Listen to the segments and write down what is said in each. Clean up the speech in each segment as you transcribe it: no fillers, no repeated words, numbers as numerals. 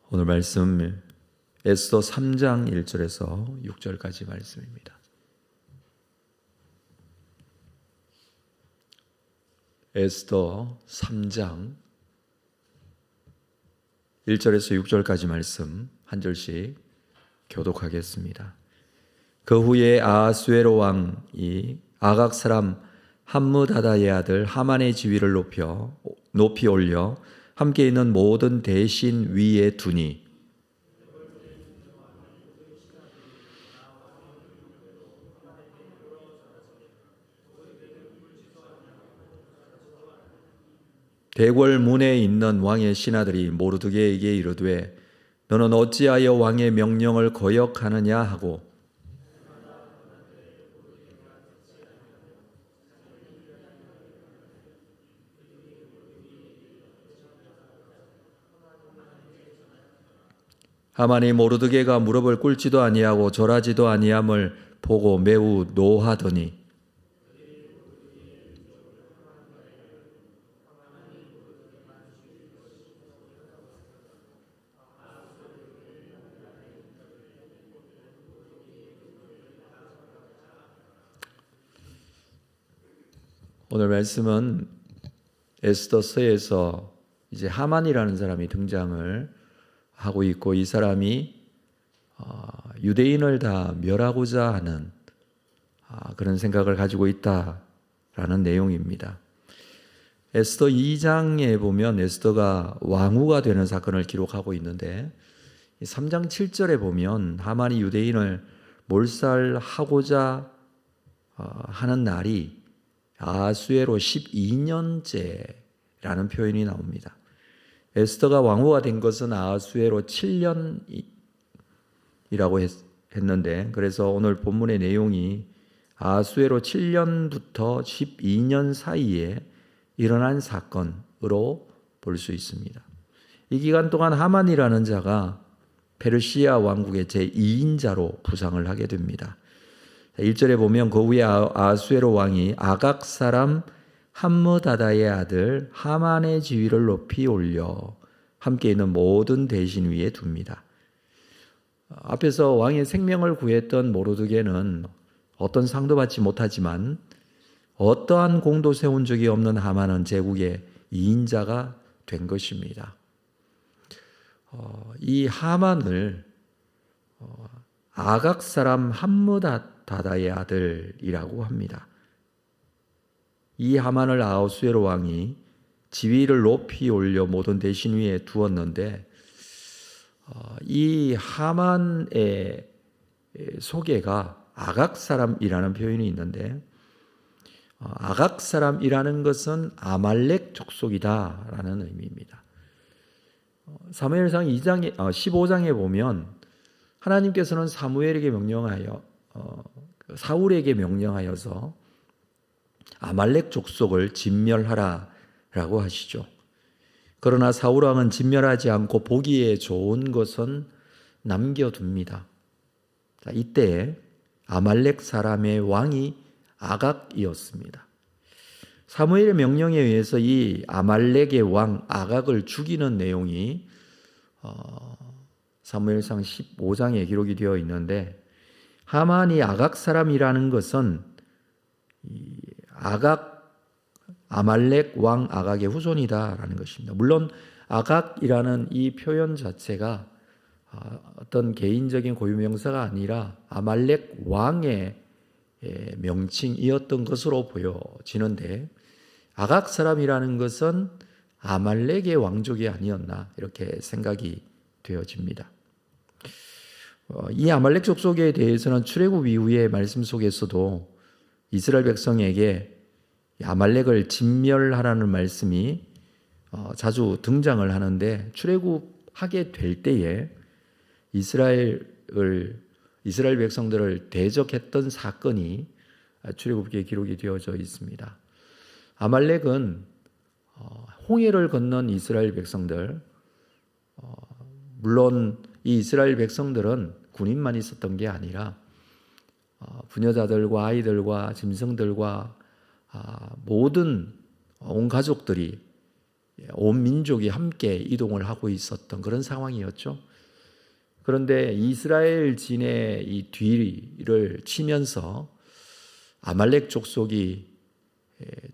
오늘 말씀 에스더 3장 1절에서 6절까지 말씀입니다. 에스더 3장 1절에서 6절까지 말씀 한 절씩 교독하겠습니다. 그 후에 아하수에로 왕이 아각 사람 함므다다의 아들 하만의 지위를 높이 올려 함께 있는 모든 대신 위에 두니 대궐 문에 있는 왕의 신하들이 모르드게에게 이르되 너는 어찌하여 왕의 명령을 거역하느냐 하고 하만이 모르드게가 무릎을 꿇지도 아니하고 절하지도 아니함을 보고 매우 노하더니 오늘 말씀은 에스더서에서 이제 하만이라는 사람이 등장을 하고 있고 이 사람이 유대인을 다 멸하고자 하는 그런 생각을 가지고 있다라는 내용입니다. 에스더 2장에 보면 에스더가 왕후가 되는 사건을 기록하고 있는데 3장 7절에 보면 하만이 유대인을 몰살하고자 하는 날이 아하수에로 12년째라는 표현이 나옵니다. 에스더가 왕후가 된 것은 아하수에로 7년이라고 했는데 그래서 오늘 본문의 내용이 아하수에로 7년부터 12년 사이에 일어난 사건으로 볼 수 있습니다. 이 기간 동안 하만이라는 자가 페르시아 왕국의 제2인자로 부상을 하게 됩니다. 1절에 보면 그 후에 아하수에로 왕이 아각 사람 함므다다의 아들 하만의 지위를 높이 올려 함께 있는 모든 대신 위에 둡니다. 앞에서 왕의 생명을 구했던 모르드게는 어떤 상도 받지 못하지만 어떠한 공도 세운 적이 없는 하만은 제국의 2인자가 된 것입니다. 이 하만을 아각 사람 함므다다의 아들이라고 합니다. 이 하만을 아하수에로 왕이 지위를 높이 올려 모든 대신 위에 두었는데 이 하만의 소개가 아각 사람이라는 표현이 있는데 아각 사람이라는 것은 아말렉 족속이다라는 의미입니다. 사무엘상 15장에 보면 하나님께서는 사울에게 명령하여서 아말렉 족속을 진멸하라라고 하시죠. 그러나 사울 왕은 진멸하지 않고 보기에 좋은 것은 남겨둡니다. 이때 아말렉 사람의 왕이 아각이었습니다. 사무엘의 명령에 의해서 이 아말렉의 왕 아각을 죽이는 내용이 사무엘상 15장에 기록이 되어 있는데 하만이 아각 사람이라는 것은 아말렉 왕 아각의 후손이다라는 것입니다. 물론 아각이라는 이 표현 자체가 어떤 개인적인 고유명사가 아니라 아말렉 왕의 명칭이었던 것으로 보여지는데 아각 사람이라는 것은 아말렉의 왕족이 아니었나 이렇게 생각이 되어집니다. 이 아말렉 족속에 대해서는 출애굽 이후의 말씀 속에서도 이스라엘 백성에게 아말렉을 진멸하라는 말씀이 자주 등장을 하는데 출애굽하게 될 때에 이스라엘 백성들을 대적했던 사건이 출애굽기에 기록이 되어져 있습니다. 아말렉은 홍해를 건넌 이스라엘 백성들, 물론 이 이스라엘 백성들은 군인만 있었던 게 아니라 부녀자들과 아이들과 짐승들과 모든 온 가족들이 온 민족이 함께 이동을 하고 있었던 그런 상황이었죠. 그런데 이스라엘 진의 이 뒤를 치면서 아말렉 족속이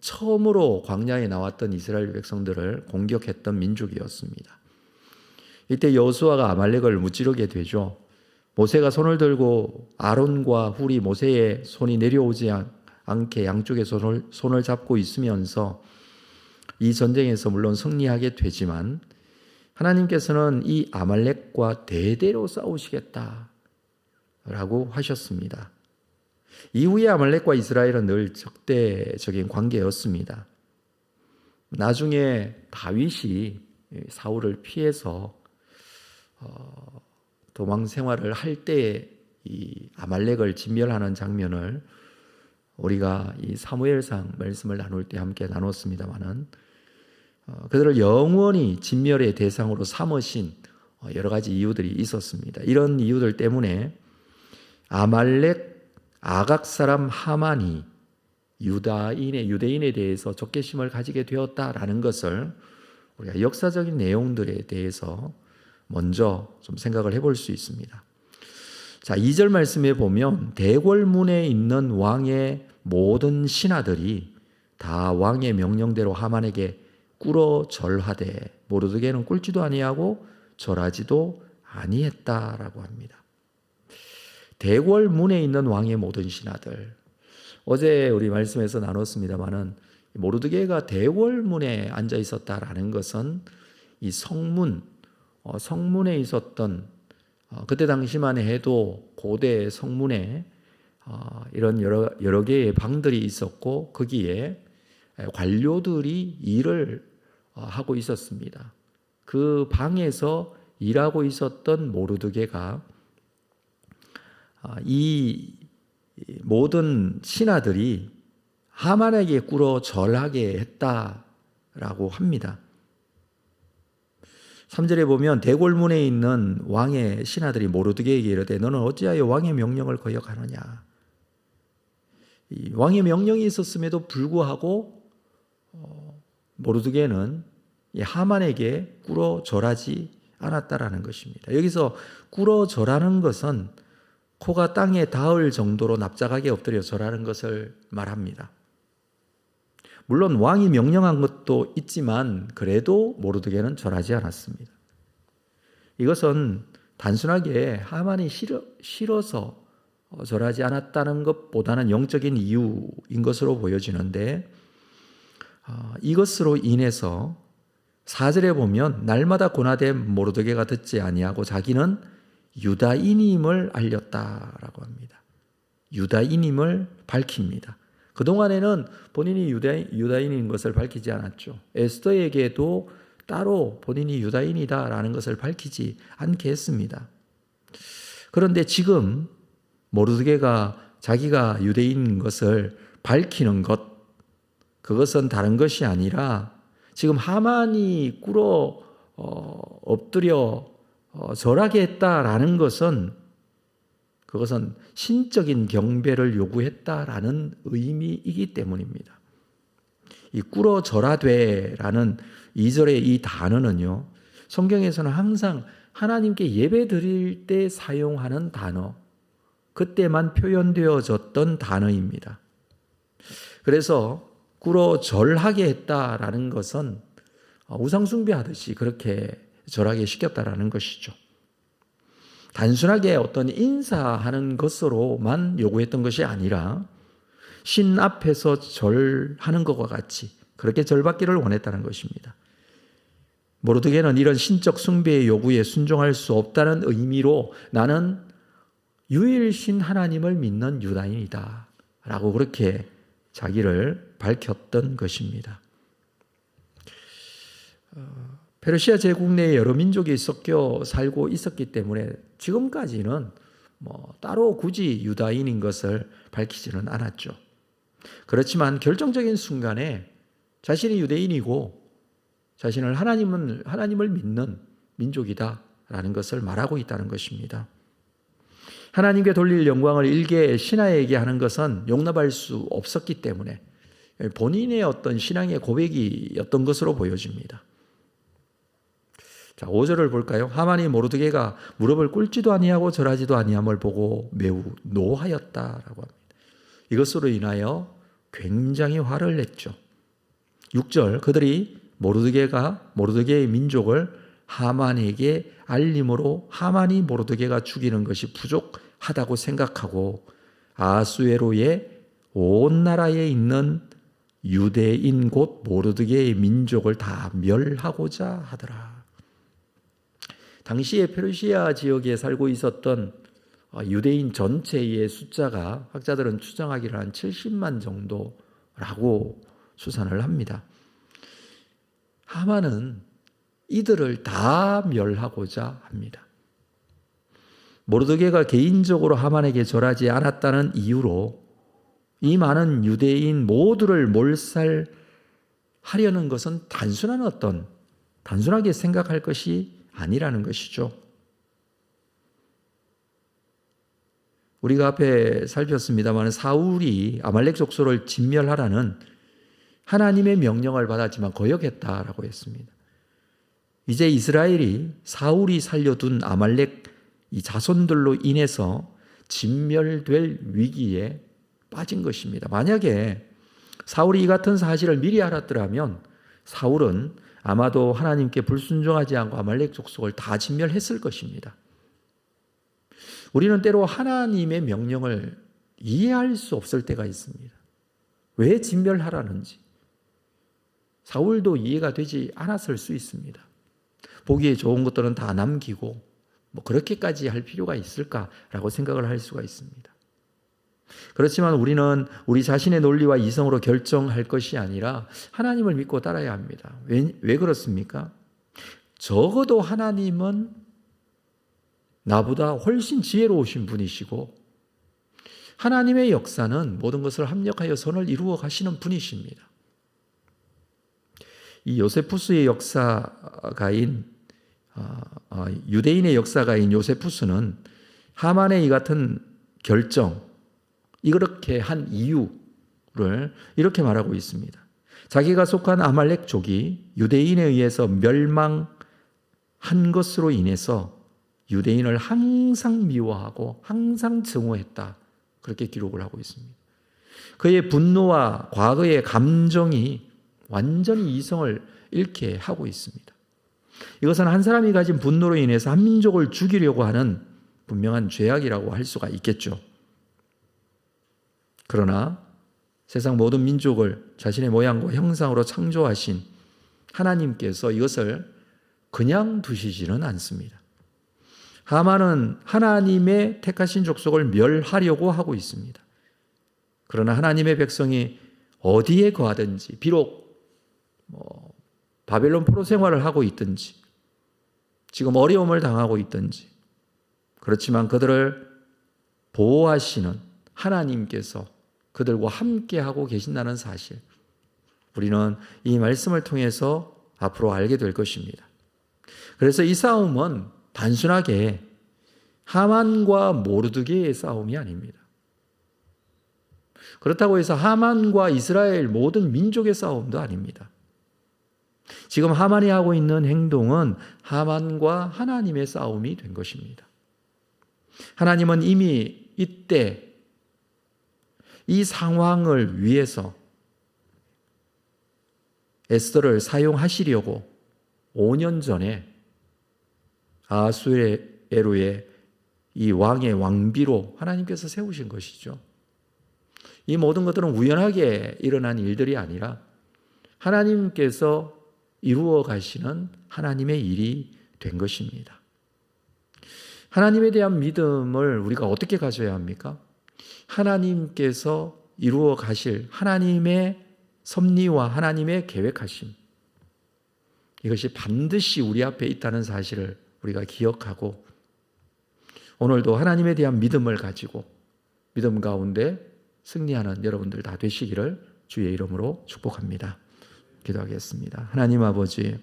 처음으로 광야에 나왔던 이스라엘 백성들을 공격했던 민족이었습니다. 이때 여호수아가 아말렉을 무찌르게 되죠. 모세가 손을 들고 아론과 훌이 모세의 손이 내려오지 않게 양쪽에 손을 잡고 있으면서 이 전쟁에서 물론 승리하게 되지만 하나님께서는 이 아말렉과 대대로 싸우시겠다라고 하셨습니다. 이후에 아말렉과 이스라엘은 늘 적대적인 관계였습니다. 나중에 다윗이 사울을 피해서 도망 생활을 할 때에 이 아말렉을 진멸하는 장면을 우리가 이 사무엘상 말씀을 나눌 때 함께 나눴습니다마는 그들을 영원히 진멸의 대상으로 삼으신 여러 가지 이유들이 있었습니다. 이런 이유들 때문에 아말렉 아각 사람 하만이 유대인에 대해서 적개심을 가지게 되었다라는 것을 우리가 역사적인 내용들에 대해서 먼저 좀 생각을 해볼 수 있습니다. 자, 2절 말씀에 보면 대궐문에 있는 왕의 모든 신하들이 다 왕의 명령대로 하만에게 꿇어 절하되 모르드게는 꿇지도 아니하고 절하지도 아니했다라고 합니다. 대궐문에 있는 왕의 모든 신하들. 어제 우리 말씀에서 나눴습니다마는 모르드게가 대궐문에 앉아 있었다라는 것은 이 성문에 있었던 그때 당시만 해도 고대 성문에 이런 여러 개의 방들이 있었고 거기에 관료들이 일을 하고 있었습니다. 그 방에서 일하고 있었던 모르드게가 이 모든 신하들이 하만에게 꿇어 절하게 했다라고 합니다. 3절에 보면 대궐문에 있는 왕의 신하들이 모르드게에게 이르되 너는 어찌하여 왕의 명령을 거역하느냐. 이 왕의 명령이 있었음에도 불구하고 모르드게는 이 하만에게 꿇어 절하지 않았다라는 것입니다. 여기서 꿇어 절하는 것은 코가 땅에 닿을 정도로 납작하게 엎드려 절하는 것을 말합니다. 물론 왕이 명령한 것도 있지만 그래도 모르드게는 절하지 않았습니다. 이것은 단순하게 하만이 싫어서 절하지 않았다는 것보다는 영적인 이유인 것으로 보여지는데 이것으로 인해서 4절에 보면 날마다 고나된 모르드게가 듣지 아니하고 자기는 유다인임을 알렸다라고 합니다. 유다인임을 밝힙니다. 그동안에는 본인이 유다인인 것을 밝히지 않았죠. 에스더에게도 따로 본인이 유다인이다라는 것을 밝히지 않게 했습니다. 그런데 지금 모르드게가 자기가 유대인인 것을 밝히는 것, 그것은 다른 것이 아니라 지금 하만이 꿇어 엎드려 절하게 했다라는 것은 그것은 신적인 경배를 요구했다라는 의미이기 때문입니다. 이 꿇어 절하되라는 2절의 이 단어는요, 성경에서는 항상 하나님께 예배 드릴 때 사용하는 단어, 그때만 표현되어졌던 단어입니다. 그래서 꿇어 절하게 했다라는 것은 우상숭배하듯이 그렇게 절하게 시켰다라는 것이죠. 단순하게 어떤 인사하는 것으로만 요구했던 것이 아니라 신 앞에서 절하는 것과 같이 그렇게 절받기를 원했다는 것입니다. 모르드게는 이런 신적 숭배의 요구에 순종할 수 없다는 의미로 나는 유일신 하나님을 믿는 유다인이다 라고 그렇게 자기를 밝혔던 것입니다. 페르시아 제국 내에 여러 민족이 섞여 살고 있었기 때문에 지금까지는 따로 굳이 유다인인 것을 밝히지는 않았죠. 그렇지만 결정적인 순간에 자신이 유대인이고 자신을 하나님을 믿는 민족이다라는 것을 말하고 있다는 것입니다. 하나님께 돌릴 영광을 일개 신하에게 하는 것은 용납할 수 없었기 때문에 본인의 어떤 신앙의 고백이었던 것으로 보여집니다. 자, 5절을 볼까요? 하만이 모르드게가 무릎을 꿇지도 아니하고 절하지도 아니함을 보고 매우 노하였다라고 합니다. 이것으로 인하여 굉장히 화를 냈죠. 6절, 그들이 모르드게의 민족을 하만에게 알림으로 하만이 모르드게가 죽이는 것이 부족하다고 생각하고 아수에로의 온 나라에 있는 유대인 곧 모르드게의 민족을 다 멸하고자 하더라. 당시에 페르시아 지역에 살고 있었던 유대인 전체의 숫자가 학자들은 추정하기를 한 70만 정도라고 추산을 합니다. 하만은 이들을 다 멸하고자 합니다. 모르드게가 개인적으로 하만에게 절하지 않았다는 이유로 이 많은 유대인 모두를 몰살하려는 것은 단순하게 생각할 것이 아니라는 것이죠. 우리가 앞에 살폈습니다만 사울이 아말렉 족속을 진멸하라는 하나님의 명령을 받았지만 거역했다라고 했습니다. 이제 이스라엘이 사울이 살려둔 아말렉 이 자손들로 인해서 진멸될 위기에 빠진 것입니다. 만약에 사울이 이 같은 사실을 미리 알았더라면 사울은 아마도 하나님께 불순종하지 않고 아말렉 족속을 다 진멸했을 것입니다. 우리는 때로 하나님의 명령을 이해할 수 없을 때가 있습니다. 왜 진멸하라는지 사울도 이해가 되지 않았을 수 있습니다. 보기에 좋은 것들은 다 남기고 그렇게까지 할 필요가 있을까라고 생각을 할 수가 있습니다. 그렇지만 우리는 우리 자신의 논리와 이성으로 결정할 것이 아니라 하나님을 믿고 따라야 합니다. 왜 그렇습니까? 적어도 하나님은 나보다 훨씬 지혜로우신 분이시고 하나님의 역사는 모든 것을 합력하여 선을 이루어 가시는 분이십니다. 이 요세푸스의 역사가인 유대인의 역사가인 요세푸스는 하만의 이 같은 결정, 이렇게 한 이유를 이렇게 말하고 있습니다. 자기가 속한 아말렉족이 유대인에 의해서 멸망한 것으로 인해서 유대인을 항상 미워하고 항상 증오했다. 그렇게 기록을 하고 있습니다. 그의 분노와 과거의 감정이 완전히 이성을 잃게 하고 있습니다. 이것은 한 사람이 가진 분노로 인해서 한 민족을 죽이려고 하는 분명한 죄악이라고 할 수가 있겠죠. 그러나 세상 모든 민족을 자신의 모양과 형상으로 창조하신 하나님께서 이것을 그냥 두시지는 않습니다. 하만은 하나님의 택하신 족속을 멸하려고 하고 있습니다. 그러나 하나님의 백성이 어디에 거하든지 비록 바벨론 포로 생활을 하고 있든지 지금 어려움을 당하고 있든지 그렇지만 그들을 보호하시는 하나님께서 그들과 함께하고 계신다는 사실 우리는 이 말씀을 통해서 앞으로 알게 될 것입니다. 그래서 이 싸움은 단순하게 하만과 모르드게의 싸움이 아닙니다. 그렇다고 해서 하만과 이스라엘 모든 민족의 싸움도 아닙니다. 지금 하만이 하고 있는 행동은 하만과 하나님의 싸움이 된 것입니다. 하나님은 이미 이때 이 상황을 위해서 에스더를 사용하시려고 5년 전에 아수에로의 이 왕의 왕비로 하나님께서 세우신 것이죠. 이 모든 것들은 우연하게 일어난 일들이 아니라 하나님께서 이루어 가시는 하나님의 일이 된 것입니다. 하나님에 대한 믿음을 우리가 어떻게 가져야 합니까? 하나님께서 이루어 가실 하나님의 섭리와 하나님의 계획하심, 이것이 반드시 우리 앞에 있다는 사실을 우리가 기억하고 오늘도 하나님에 대한 믿음을 가지고 믿음 가운데 승리하는 여러분들 다 되시기를 주의 이름으로 축복합니다. 기도하겠습니다. 하나님 아버지,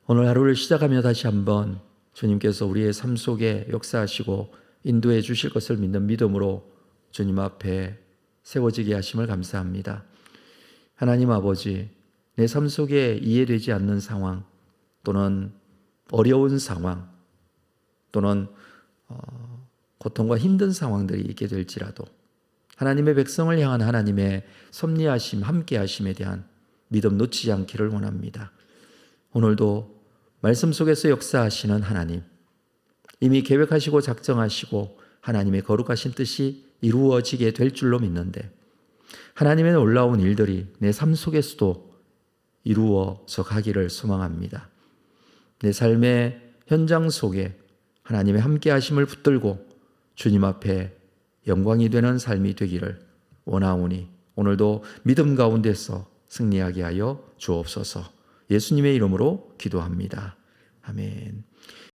오늘 하루를 시작하며 다시 한번 주님께서 우리의 삶 속에 역사하시고 인도해 주실 것을 믿는 믿음으로 주님 앞에 세워지게 하심을 감사합니다. 하나님 아버지, 내 삶 속에 이해되지 않는 상황, 또는 어려운 상황 또는 고통과 힘든 상황들이 있게 될지라도 하나님의 백성을 향한 하나님의 섭리하심, 함께하심에 대한 믿음 놓치지 않기를 원합니다. 오늘도 말씀 속에서 역사하시는 하나님, 이미 계획하시고 작정하시고 하나님의 거룩하신 뜻이 이루어지게 될 줄로 믿는데 하나님의 놀라운 일들이 내 삶 속에서도 이루어져 가기를 소망합니다. 내 삶의 현장 속에 하나님의 함께하심을 붙들고 주님 앞에 영광이 되는 삶이 되기를 원하오니 오늘도 믿음 가운데서 승리하게 하여 주옵소서. 예수님의 이름으로 기도합니다. 아멘.